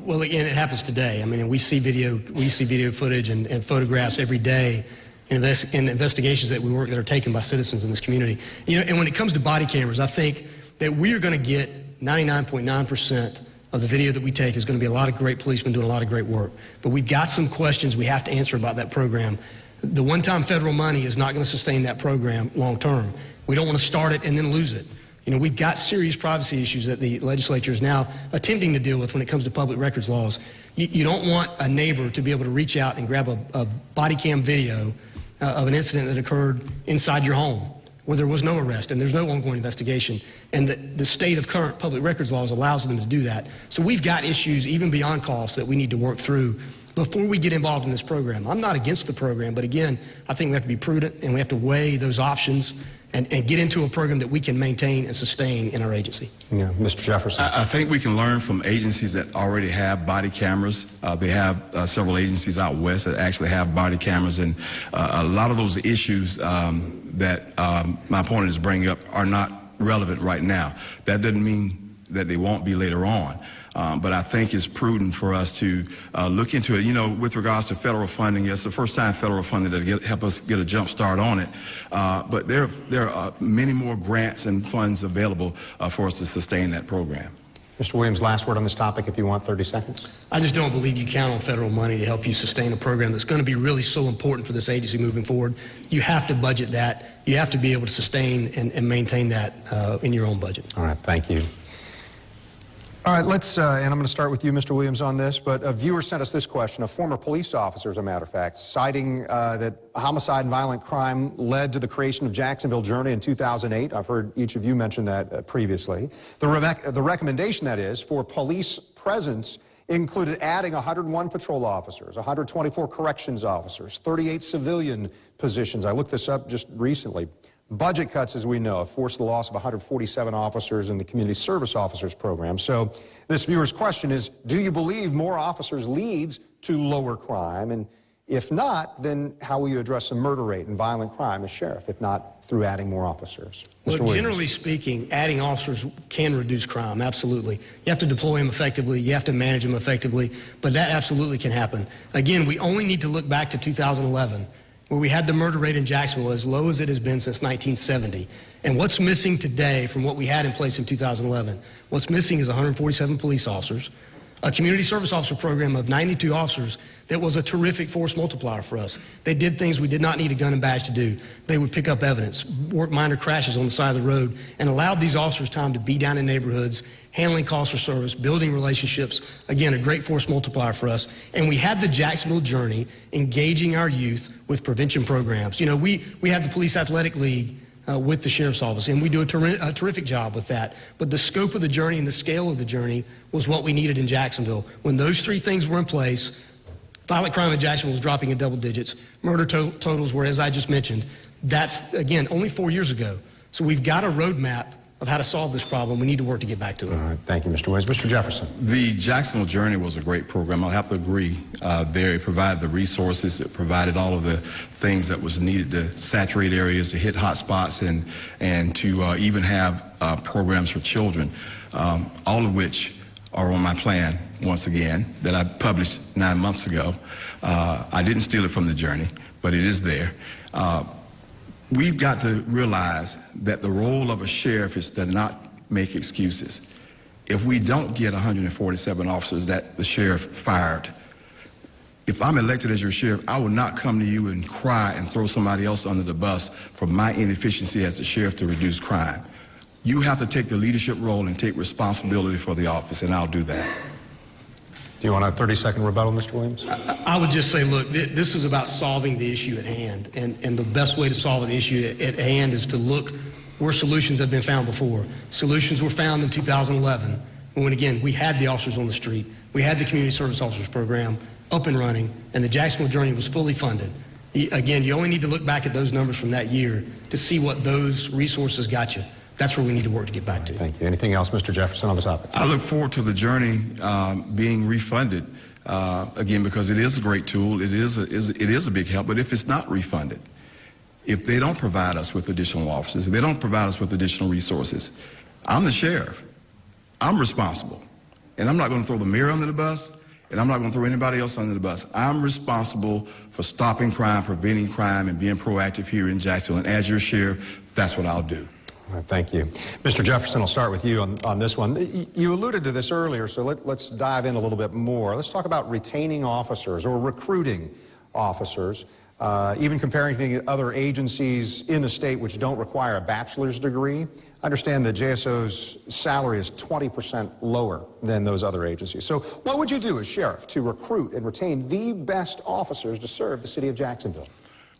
well, again, it happens today. I mean, we see video footage and photographs every day in investigations that that are taken by citizens in this community. And when it comes to body cameras, I think that we are going to get 99.9% of the video that we take is going to be a lot of great policemen doing a lot of great work. But we've got some questions we have to answer about that program. The one-time federal money is not going to sustain that program long term. We don't want to start it and then lose it. We've got serious privacy issues that the legislature is now attempting to deal with when it comes to public records laws. You don't want a neighbor to be able to reach out and grab a body cam video of an incident that occurred inside your home, where there was no arrest and there's no ongoing investigation. And the state of current public records laws allows them to do that. So we've got issues even beyond costs that we need to work through before we get involved in this program. I'm not against the program, but again, I think we have to be prudent and we have to weigh those options and get into a program that we can maintain and sustain in our agency. Yeah, Mr. Jefferson. I think we can learn from agencies that already have body cameras. They have several agencies out west that actually have body cameras, and a lot of those issues that my opponent is bringing up are not relevant right now. That doesn't mean that they won't be later on. But I think it's prudent for us to look into it. With regards to federal funding, it's the first time federal funding to help us get a jump start on it. But there are many more grants and funds available for us to sustain that program. Mr. Williams, last word on this topic if you want, 30 seconds. I just don't believe you count on federal money to help you sustain a program that's going to be really so important for this agency moving forward. You have to budget that. You have to be able to sustain and maintain that in your own budget. All right, thank you. All right, let's, and I'm going to start with you, Mr. Williams, on this, but a viewer sent us this question, a former police officer, as a matter of fact, citing that homicide and violent crime led to the creation of Jacksonville Journey in 2008. I've heard each of you mention that previously. The recommendation, that is, for police presence included adding 101 patrol officers, 124 corrections officers, 38 civilian positions. I looked this up just recently. Budget cuts, as we know, have forced the loss of 147 officers in the Community Service Officers Program. So this viewer's question is, do you believe more officers leads to lower crime? And if not, then how will you address the murder rate and violent crime as sheriff, if not through adding more officers? Well, Mr. Williams. generally speaking, adding officers can reduce crime, absolutely. You have to deploy them effectively, you have to manage them effectively, but that absolutely can happen. Again, we only need to look back to 2011, where we had the murder rate in Jacksonville as low as it has been since 1970. And what's missing today from what we had in place in 2011? What's missing is 147 police officers, a community service officer program of 92 officers that was a terrific force multiplier for us. They did things we did not need a gun and badge to do. They would pick up evidence, work minor crashes on the side of the road, and allowed these officers time to be down in neighborhoods, handling calls for service, building relationships. Again, a great force multiplier for us. And we had the Jacksonville Journey, engaging our youth with prevention programs. You know, we have the Police Athletic League with the Sheriff's Office, and we do a terrific job with that. But the scope of the journey and the scale of the journey was what we needed in Jacksonville. When those three things were in place, violent crime in Jacksonville was dropping in double digits. Murder totals were, as I just mentioned, that's, again, only 4 years ago. So we've got a roadmap of how to solve this problem. We need to work to get back to it. All right, thank you, Mr. Williams. Mr. Jefferson. The Jacksonville Journey was a great program. I'll have to agree there. It provided the resources. It provided all of the things that was needed to saturate areas, to hit hot spots, and to even have programs for children, all of which are on my plan, once again, that I published 9 months ago. I didn't steal it from the Journey, but it is there. We've got to realize that the role of a sheriff is to not make excuses. If we don't get 147 officers that the sheriff fired, if I'm elected as your sheriff, I will not come to you and cry and throw somebody else under the bus for my inefficiency as the sheriff to reduce crime. You have to take the leadership role and take responsibility for the office, and I'll do that. Do you want a 30-second rebuttal, Mr. Williams? I would just say, look, this is about solving the issue at hand. And the best way to solve the issue at hand is to look where solutions have been found before. Solutions were found in 2011, when, again, we had the officers on the street. We had the Community Service Officers Program up and running, and the Jacksonville Journey was fully funded. Again, you only need to look back at those numbers from that year to see what those resources got you. That's where we need to work to get back to. Thank you. Anything else, Mr. Jefferson, on the topic? I look forward to the Journey being refunded, again, because it is a great tool. It is a big help. But if it's not refunded, if they don't provide us with additional officers, if they don't provide us with additional resources, I'm the sheriff. I'm responsible. And I'm not going to throw the mayor under the bus, and I'm not going to throw anybody else under the bus. I'm responsible for stopping crime, preventing crime, and being proactive here in Jacksonville. And as your sheriff, that's what I'll do. All right, thank you. Mr. Jefferson, I'll start with you on this one. You alluded to this earlier, so let's dive in a little bit more. Let's talk about retaining officers or recruiting officers, even comparing to other agencies in the state which don't require a bachelor's degree. I understand that JSO's salary is 20% lower than those other agencies. So what would you do as sheriff to recruit and retain the best officers to serve the city of Jacksonville?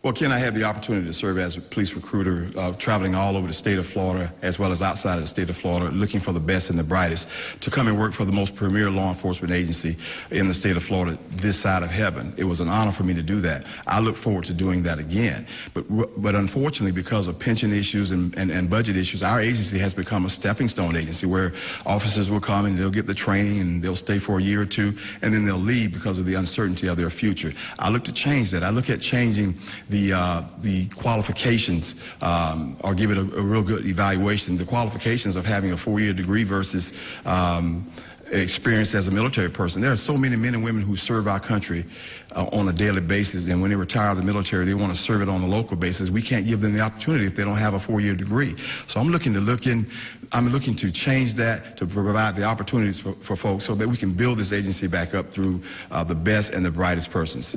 Well, Ken, I had the opportunity to serve as a police recruiter, traveling all over the state of Florida, as well as outside of the state of Florida, looking for the best and the brightest to come and work for the most premier law enforcement agency in the state of Florida, this side of heaven. It was an honor for me to do that. I look forward to doing that again. But unfortunately, because of pension issues and budget issues, our agency has become a stepping stone agency where officers will come and they'll get the training and they'll stay for a year or two, and then they'll leave because of the uncertainty of their future. I look to change that. I look at changing the qualifications, or give it a real good evaluation. The qualifications of having a 4-year degree versus experience as a military person. There are so many men and women who serve our country on a daily basis, and when they retire the military, they want to serve it on a local basis. We can't give them the opportunity if they don't have a 4-year degree. So I'm looking to change that, to provide the opportunities for folks so that we can build this agency back up through the best and the brightest persons.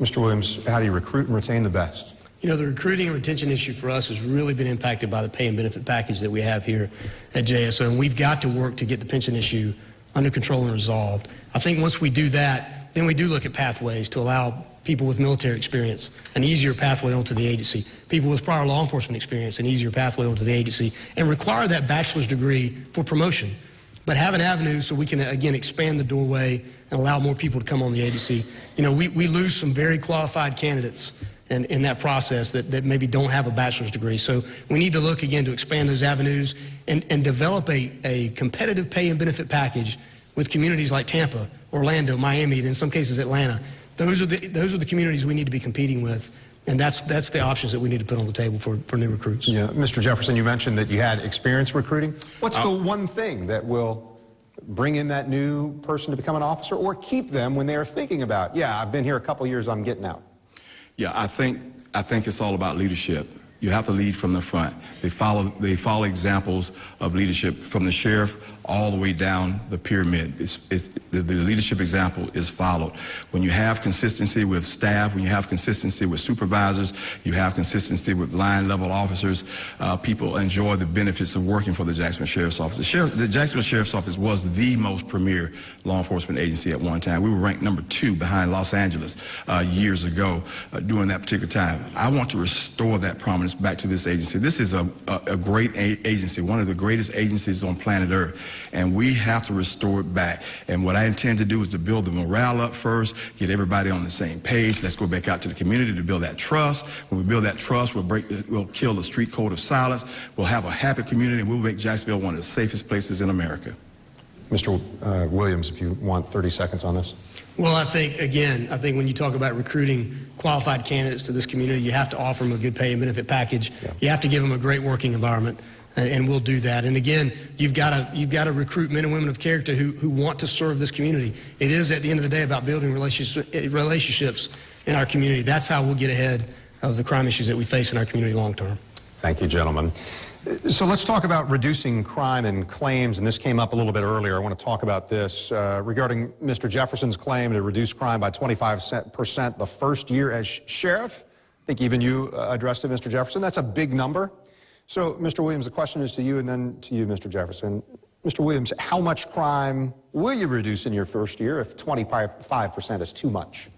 Mr. Williams, how do you recruit and retain the best? You know, the recruiting and retention issue for us has really been impacted by the pay and benefit package that we have here at JSO, and we've got to work to get the pension issue under control and resolved. I think once we do that, then we do look at pathways to allow people with military experience an easier pathway onto the agency, people with prior law enforcement experience an easier pathway onto the agency, and require that bachelor's degree for promotion. But have an avenue so we can, again, expand the doorway and allow more people to come on the agency. You know, we lose some very qualified candidates in that process that maybe don't have a bachelor's degree. So we need to look again to expand those avenues and develop a competitive pay and benefit package with communities like Tampa, Orlando, Miami, and in some cases Atlanta. Those are the communities we need to be competing with. And that's the options that we need to put on the table for new recruits. Yeah, Mr. Jefferson, you mentioned that you had experience recruiting. What's the one thing that will bring in that new person to become an officer or keep them when they are thinking about, yeah, I've been here a couple years, I'm getting out? Yeah, I think it's all about leadership. You have to lead from the front. They follow examples of leadership from the sheriff all the way down the pyramid. The leadership example is followed. When you have consistency with staff, when you have consistency with supervisors, you have consistency with line level officers, people enjoy the benefits of working for the Jacksonville Sheriff's Office. The Jacksonville Sheriff's Office was the most premier law enforcement agency at one time. We were ranked number 2 behind Los Angeles years ago during that particular time. I want to restore that prominence back to this agency. This is a great agency, one of the greatest agencies on planet Earth, and we have to restore it back. And what I intend to do is to build the morale up first, get everybody on the same page. Let's go back out to the community to build that trust. When we build that trust, we'll kill the street code of silence. We'll have a happy community, and we'll make Jacksonville one of the safest places in America. Mr. Williams, if you want 30 seconds on this. Well, I think when you talk about recruiting qualified candidates to this community, you have to offer them a good pay and benefit package. Yeah. You have to give them a great working environment, and we'll do that. And again, you've got to recruit men and women of character who want to serve this community. It is, at the end of the day, about building relationships in our community. That's how we'll get ahead of the crime issues that we face in our community long term. Thank you, gentlemen. So let's talk about reducing crime and claims, and this came up a little bit earlier. I want to talk about this regarding Mr. Jefferson's claim to reduce crime by 25% the first year as sheriff. I think even you addressed it, Mr. Jefferson. That's a big number. So, Mr. Williams, the question is to you and then to you, Mr. Jefferson. Mr. Williams, how much crime will you reduce in your first year if 25% is too much?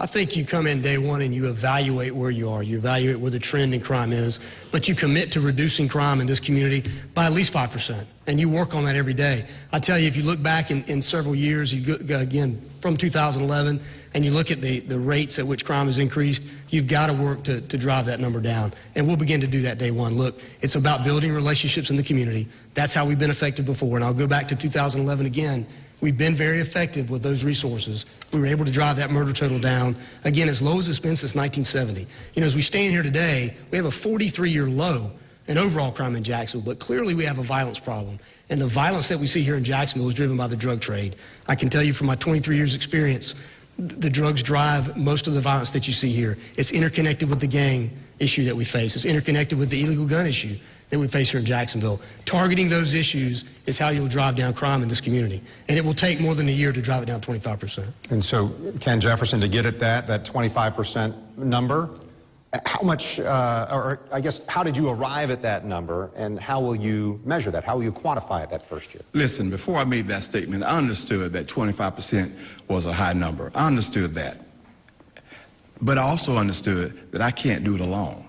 I think you come in day one and you evaluate where you are. You evaluate where the trend in crime is, but you commit to reducing crime in this community by at least 5%, and you work on that every day. I tell you, if you look back in several years, you go, again, from 2011, and you look at the rates at which crime has increased, you've got to work to drive that number down, and we'll begin to do that day one. Look, it's about building relationships in the community. That's how we've been effective before, and I'll go back to 2011 again. We've been very effective with those resources. We were able to drive that murder total down, again, as low as it's been since 1970. You know, as we stand here today, we have a 43-year low in overall crime in Jacksonville, but clearly we have a violence problem. And the violence that we see here in Jacksonville is driven by the drug trade. I can tell you from my 23 years experience, the drugs drive most of the violence that you see here. It's interconnected with the gang issue that we face. It's interconnected with the illegal gun issue that we face here in Jacksonville. Targeting those issues is how you'll drive down crime in this community. And it will take more than a year to drive it down 25%. And so, Ken Jefferson, to get at that 25% number, how much, or I guess, how did you arrive at that number, and how will you measure that? How will you quantify it that first year? Listen, before I made that statement, I understood that 25% was a high number. I understood that. But I also understood that I can't do it alone.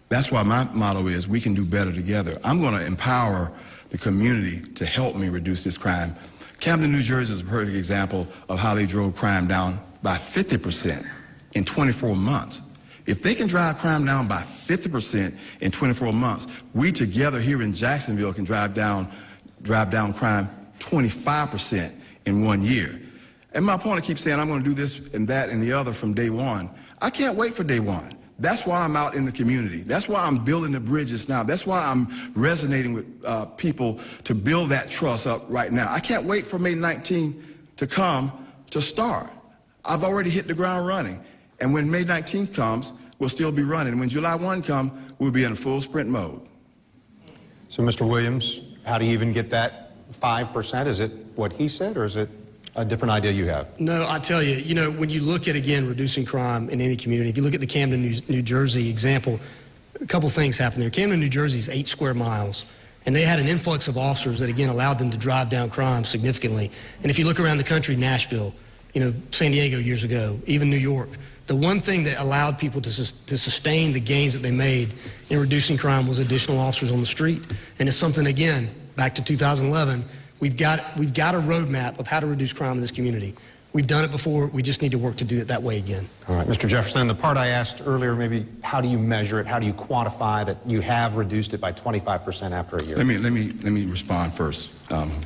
That's why my motto is, we can do better together. I'm going to empower the community to help me reduce this crime. Camden, New Jersey is a perfect example of how they drove crime down by 50% in 24 months. If they can drive crime down by 50% in 24 months, we together here in Jacksonville can drive down crime 25% in 1 year. And my opponent keeps saying, I'm going to do this and that and the other from day one. I can't wait for day one. That's why I'm out in the community. That's why I'm building the bridges now. That's why I'm resonating with people to build that trust up right now. I can't wait for May 19th to come to start. I've already hit the ground running. And when May 19th comes, we'll still be running. When July 1 comes, we'll be in full sprint mode. So, Mr. Williams, how do you even get that 5%? Is it what he said, or is it a different idea you have? No, I tell you, you know, when you look at, again, reducing crime in any community, if you look at the Camden, New Jersey example, a couple things happened there. Camden, New Jersey is 8 square miles, and they had an influx of officers that, again, allowed them to drive down crime significantly. And if you look around the country, Nashville, you know, San Diego years ago, even New York, the one thing that allowed people to sustain the gains that they made in reducing crime was additional officers on the street. And it's something, again, back to 2011, We've got a roadmap of how to reduce crime in this community. We've done it before. We just need to work to do it that way again. All right, Mr. Jefferson, the part I asked earlier, maybe how do you measure it? How do you quantify that you have reduced it by 25% after a year? Let me respond first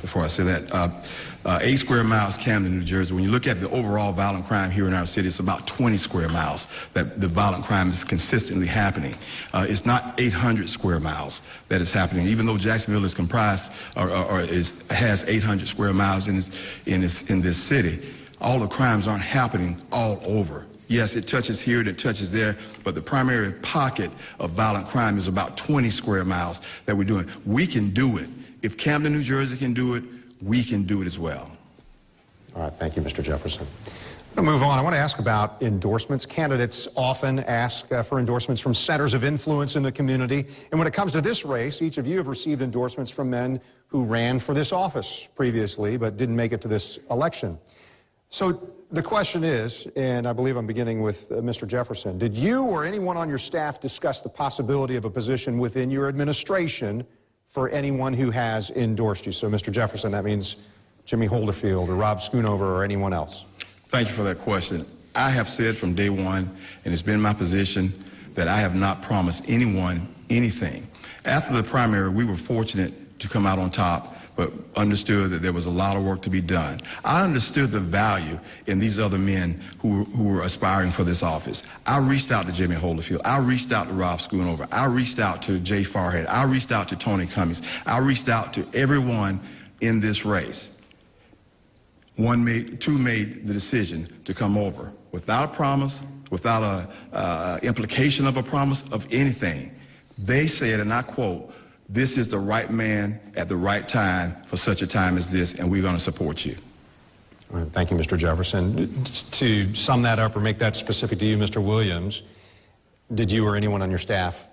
before I say that. 8 square miles, Camden, New Jersey. When you look at the overall violent crime here in our city, it's about 20 square miles that the violent crime is consistently happening. It's not 800 square miles that is happening, even though Jacksonville is comprised has 800 square miles in this city. All the crimes aren't happening all over. Yes, it touches here and it touches there, but the primary pocket of violent crime is about 20 square miles that we're doing. We can do it. If Camden, New Jersey can do it, we can do it as well. All right, thank you, Mr. Jefferson. I'm going to move on. I want to ask about endorsements. Candidates often ask for endorsements from centers of influence in the community. And when it comes to this race, each of you have received endorsements from men who ran for this office previously but didn't make it to this election. So the question is, and I believe I'm beginning with Mr. Jefferson, did you or anyone on your staff discuss the possibility of a position within your administration for anyone who has endorsed you? So, Mr. Jefferson, that means Jimmy Holderfield or Rob Schoonover or anyone else. Thank you for that question. I have said from day one, and it's been my position, that I have not promised anyone anything. After the primary, we were fortunate to come out on top, but understood that there was a lot of work to be done. I understood the value in these other men who were aspiring for this office. I reached out to Jimmy Holderfield. I reached out to Rob Schoonover. I reached out to Jay Farhat. I reached out to Tony Cummings. I reached out to everyone in this race. Two made the decision to come over without a promise, without an implication of a promise of anything. They said, and I quote, "This is the right man at the right time for such a time as this, and we're going to support you." All right, thank you, Mr. Jefferson. To sum that up or make that specific to you, Mr. Williams, did you or anyone on your staff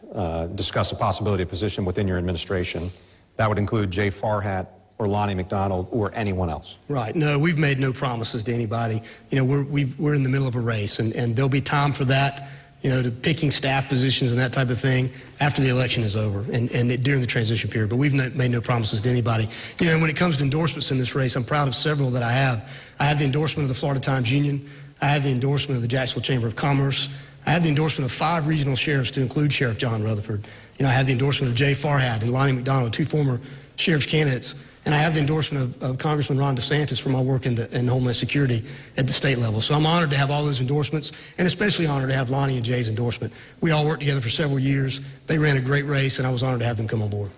discuss a possibility of position within your administration? That would include Jay Farhat or Lonnie McDonald or anyone else. Right. No, we've made no promises to anybody. You know, we're in the middle of a race, and there'll be time for that, you know, to picking staff positions and that type of thing after the election is over and during the transition period. But we've made no promises to anybody. You know, and when it comes to endorsements in this race, I'm proud of several that I have. I have the endorsement of the Florida Times Union. I have the endorsement of the Jacksonville Chamber of Commerce. I have the endorsement of 5 regional sheriffs to include Sheriff John Rutherford. You know, I have the endorsement of Jay Farhat and Lonnie McDonald, 2 former sheriff's candidates. And I have the endorsement of Congressman Ron DeSantis for my work in Homeland Security at the state level. So I'm honored to have all those endorsements, and especially honored to have Lonnie and Jay's endorsement. We all worked together for several years. They ran a great race, and I was honored to have them come on board.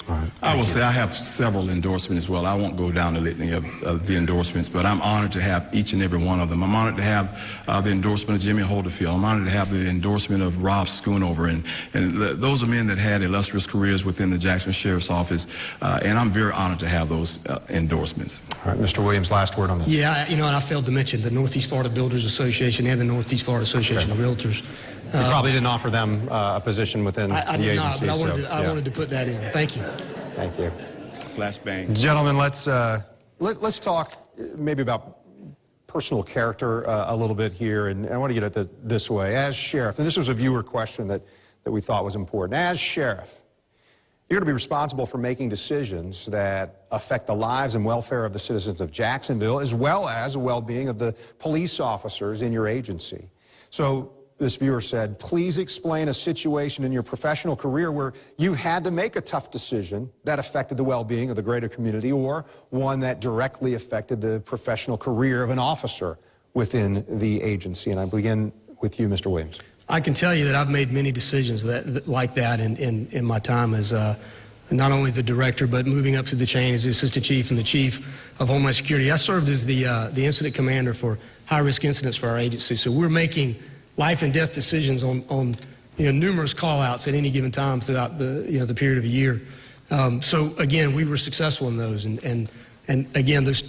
All right. I will say I have several endorsements as well. I won't go down the litany of the endorsements, but I'm honored to have each and every one of them. I'm honored to have the endorsement of Jimmy Holderfield. I'm honored to have the endorsement of Rob Schoonover. And those are men that had illustrious careers within the Jacksonville Sheriff's Office, and I'm very honored to have those endorsements. All right, Mr. Williams, last word on this. Yeah, you know, and I failed to mention the Northeast Florida Builders Association and the Northeast Florida Association of Realtors. You probably didn't offer them a position within the agency. I did not, but I wanted to put that in. Thank you. Thank you. Flashbang. Gentlemen, let's talk maybe about personal character a little bit here, and I want to get at it this way. As sheriff, and this was a viewer question that we thought was important. As sheriff, you're going to be responsible for making decisions that affect the lives and welfare of the citizens of Jacksonville, as well as the well-being of the police officers in your agency. So this viewer said, please explain a situation in your professional career where you had to make a tough decision that affected the well-being of the greater community, or one that directly affected the professional career of an officer within the agency. And I begin with you, Mr. Williams. I can tell you that I've made many decisions like that in my time as not only the director, but moving up through the chain as the assistant chief and the chief of Homeland Security. I served as the incident commander for high-risk incidents for our agency. So we're making life and death decisions on numerous call-outs at any given time throughout the period of a year. So again, we were successful in those, and again, those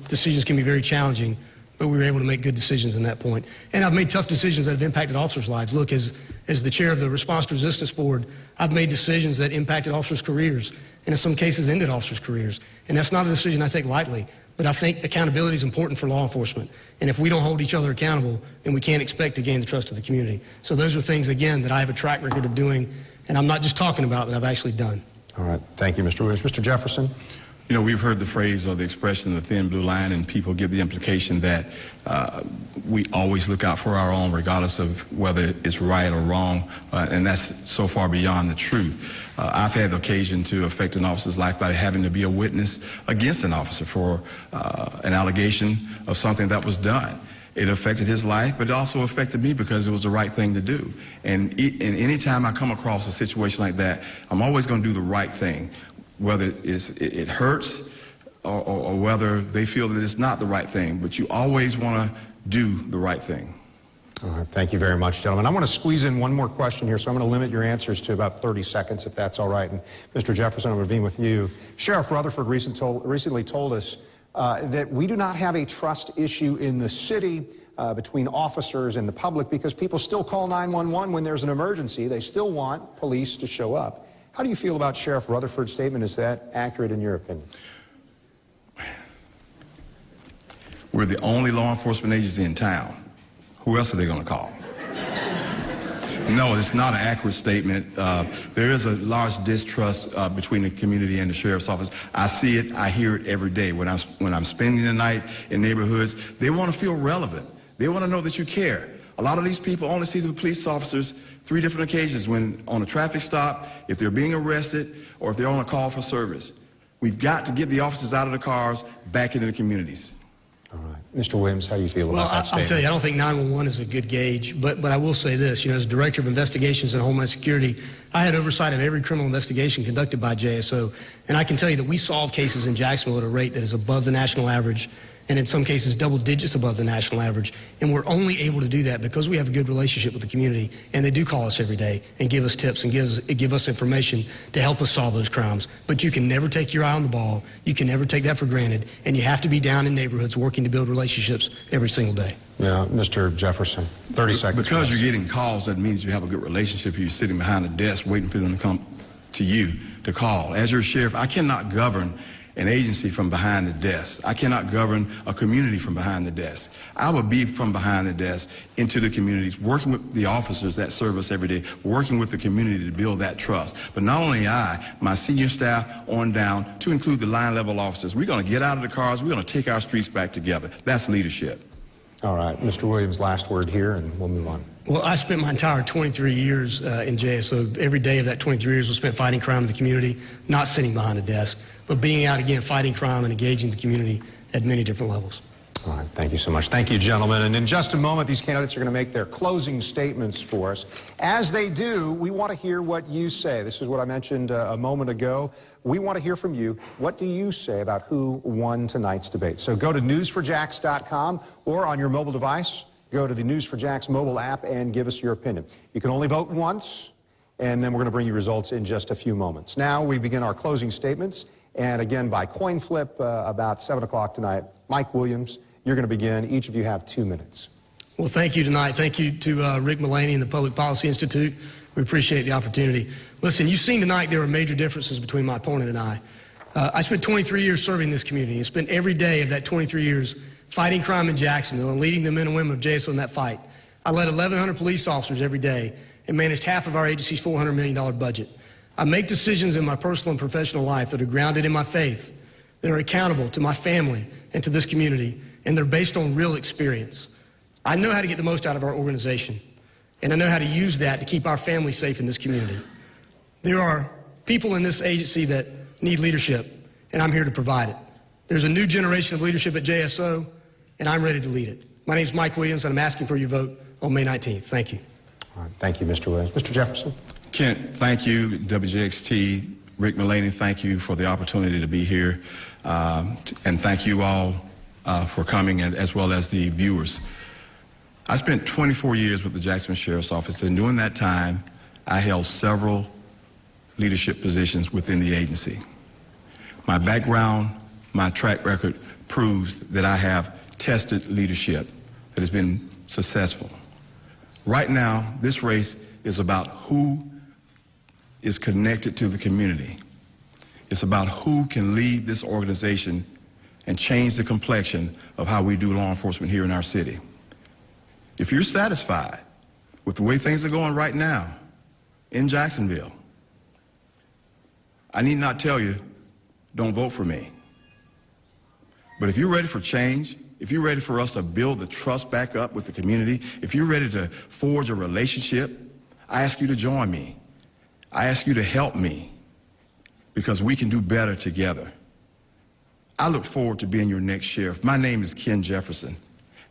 decisions can be very challenging, but we were able to make good decisions in that point. And I've made tough decisions that have impacted officers' lives. Look, as the chair of the Response to Resistance Board, I've made decisions that impacted officers' careers, and in some cases ended officers' careers. And that's not a decision I take lightly. But I think accountability is important for law enforcement. And if we don't hold each other accountable, then we can't expect to gain the trust of the community. So those are things, again, that I have a track record of doing, and I'm not just talking about, that I've actually done. All right. Thank you, Mr. Williams. Mr. Jefferson? You know, we've heard the phrase or the expression, the thin blue line, and people give the implication that we always look out for our own, regardless of whether it's right or wrong, and that's so far beyond the truth. I've had the occasion to affect an officer's life by having to be a witness against an officer for an allegation of something that was done. It affected his life, but it also affected me because it was the right thing to do. And any time I come across a situation like that, I'm always going to do the right thing, whether it hurts or whether they feel that it's not the right thing. But you always want to do the right thing. All right, thank you very much, gentlemen. I want to squeeze in one more question here, so I'm going to limit your answers to about 30 seconds, if that's all right. And Mr. Jefferson, I'm going to begin with you. Sheriff Rutherford recently told us that we do not have a trust issue in the city between officers and the public because people still call 911 when there's an emergency. They still want police to show up. How do you feel about Sheriff Rutherford's statement? Is that accurate in your opinion? We're the only law enforcement agency in town. Who else are they going to call? No, it's not an accurate statement. There is a large distrust between the community and the sheriff's office. I see it, I hear it every day. When I'm spending the night in neighborhoods, they want to feel relevant. They want to know that you care. A lot of these people only see the police officers 3 different occasions: when on a traffic stop, if they're being arrested, or if they're on a call for service. We've got to get the officers out of the cars, back into the communities. All right. Mr. Williams, how do you feel about that statement? I'll tell you, I don't think 911 is a good gauge, but I will say this. You know, as Director of Investigations and Homeland Security, I had oversight of every criminal investigation conducted by JSO, and I can tell you that we solve cases in Jacksonville at a rate that is above the national average, and in some cases double digits above the national average. And we're only able to do that because we have a good relationship with the community, and they do call us every day and give us tips and give us information to help us solve those crimes. But you can never take your eye on the ball. You can never take that for granted, and you have to be down in neighborhoods working to build relationships every single day. Yeah, Mr. Jefferson, 30 seconds. Because you're getting calls, that means you have a good relationship. You're sitting behind a desk waiting for them to come to you to call. As your sheriff, I cannot govern an agency from behind the desk. I cannot govern a community from behind the desk. I will be from behind the desk into the communities, working with the officers that serve us every day, working with the community to build that trust. But not only I, my senior staff on down, to include the line level officers, we're going to get out of the cars, we're going to take our streets back together. That's leadership. All right, Mr. Williams, last word here, and we'll move on. Well, I spent my entire 23 years in JSO. Every day of that 23 years was spent fighting crime in the community, not sitting behind a desk, but being out again, fighting crime and engaging the community at many different levels. All right, thank you so much. Thank you, gentlemen. And in just a moment, these candidates are going to make their closing statements for us. As they do, we want to hear what you say. This is what I mentioned a moment ago. We want to hear from you. What do you say about who won tonight's debate? So go to news4jax.com, or on your mobile device, go to the News4Jax mobile app and give us your opinion. You can only vote once, and then we're going to bring you results in just a few moments. Now we begin our closing statements, and again by coin flip about 7 o'clock tonight. Mike Williams, you're going to begin. Each of you have 2 minutes. Well, thank you tonight. Thank you to Rick Mullaney and the Public Policy Institute. We appreciate the opportunity. Listen, you've seen tonight there are major differences between my opponent and I. I spent 23 years serving this community and spent every day of that 23 years fighting crime in Jacksonville and leading the men and women of JSO in that fight. I led 1,100 police officers every day and managed half of our agency's $400 million budget. I make decisions in my personal and professional life that are grounded in my faith, that are accountable to my family and to this community, and they're based on real experience. I know how to get the most out of our organization, and I know how to use that to keep our family safe in this community. There are people in this agency that need leadership, and I'm here to provide it. There's a new generation of leadership at JSO, and I'm ready to lead it. My name is Mike Williams, and I'm asking for your vote on May 19th. Thank you. All right, thank you, Mr. Williams. Mr. Jefferson. Kent, thank you. WJXT, Rick Mullaney, thank you for the opportunity to be here. And thank you all for coming, as well as the viewers. I spent 24 years with the Jacksonville Sheriff's Office, and during that time, I held several leadership positions within the agency. My background, my track record proves that I have tested leadership that has been successful. Right now, this race is about who is connected to the community. It's about who can lead this organization and change the complexion of how we do law enforcement here in our city. If you're satisfied with the way things are going right now in Jacksonville, I need not tell you, don't vote for me. But if you're ready for change, if you're ready for us to build the trust back up with the community, if you're ready to forge a relationship, I ask you to join me. I ask you to help me, because we can do better together. I look forward to being your next sheriff. My name is Ken Jefferson,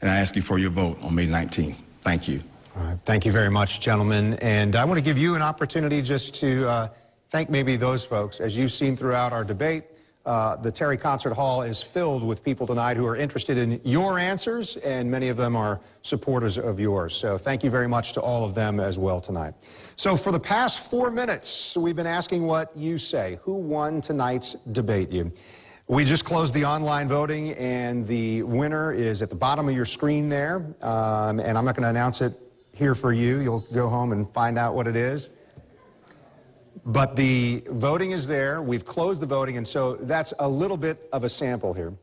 and I ask you for your vote on May 19th. Thank you. All right, thank you very much, gentlemen. And I want to give you an opportunity just to thank maybe those folks. As you've seen throughout our debate, the Terry Concert Hall is filled with people tonight who are interested in your answers, and many of them are supporters of yours. So thank you very much to all of them as well tonight. So for the past 4 minutes, we've been asking what you say. Who won tonight's debate? We just closed the online voting, and the winner is at the bottom of your screen there. And I'm not going to announce it here for you. You'll go home and find out what it is. But the voting is there. We've closed the voting, and so that's a little bit of a sample here.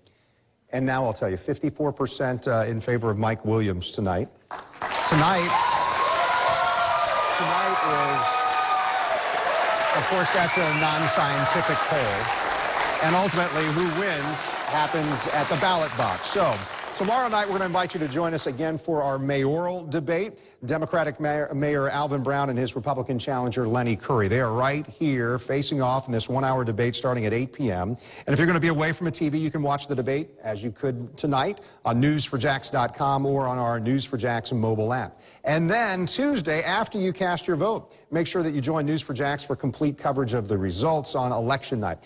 And now I'll tell you, 54% in favor of Mike Williams tonight. Tonight is, of course, that's a non-scientific poll. And ultimately, who wins happens at the ballot box. So tomorrow night, we're going to invite you to join us again for our mayoral debate. Democratic Mayor Alvin Brown and his Republican challenger Lenny Curry. They are right here facing off in this 1-hour debate starting at 8 p.m. And if you're going to be away from a TV, you can watch the debate, as you could tonight, on newsforjax.com or on our News for Jax mobile app. And then Tuesday, after you cast your vote, make sure that you join News for Jax for complete coverage of the results on election night.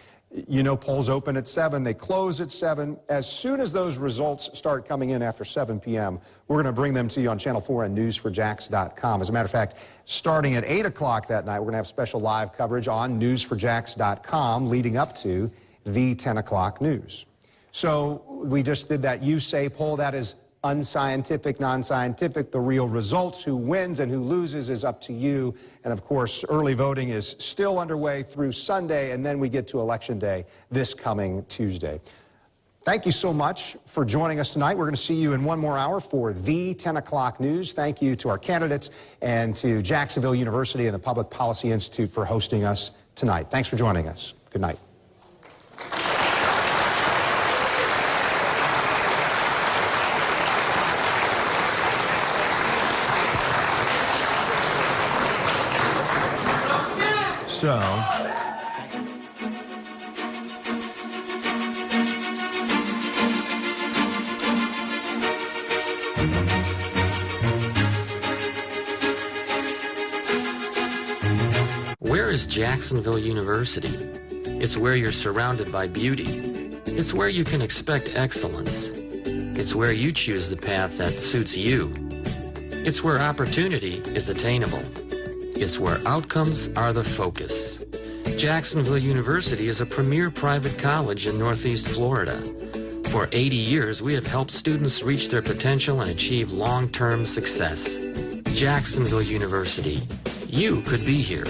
You know, polls open at 7, they close at 7. As soon as those results start coming in after 7 p.m., we're going to bring them to you on Channel 4 and newsforjax.com. As a matter of fact, starting at 8 o'clock that night, we're going to have special live coverage on newsforjax.com leading up to the 10 o'clock news. So we just did that You Say poll. That is unscientific, non-scientific. The real results, who wins and who loses, is up to you. And of course, early voting is still underway through Sunday, and then we get to Election Day this coming Tuesday. Thank you so much for joining us tonight. We're going to see you in one more hour for the 10 o'clock news. Thank you to our candidates and to Jacksonville University and the Public Policy Institute for hosting us tonight. Thanks for joining us. Good night. So, where is Jacksonville University? It's where you're surrounded by beauty. It's where you can expect excellence. It's where you choose the path that suits you. It's where opportunity is attainable. It's where outcomes are the focus. Jacksonville University is a premier private college in Northeast Florida. For 80 years, we have helped students reach their potential and achieve long-term success. Jacksonville University. You could be here.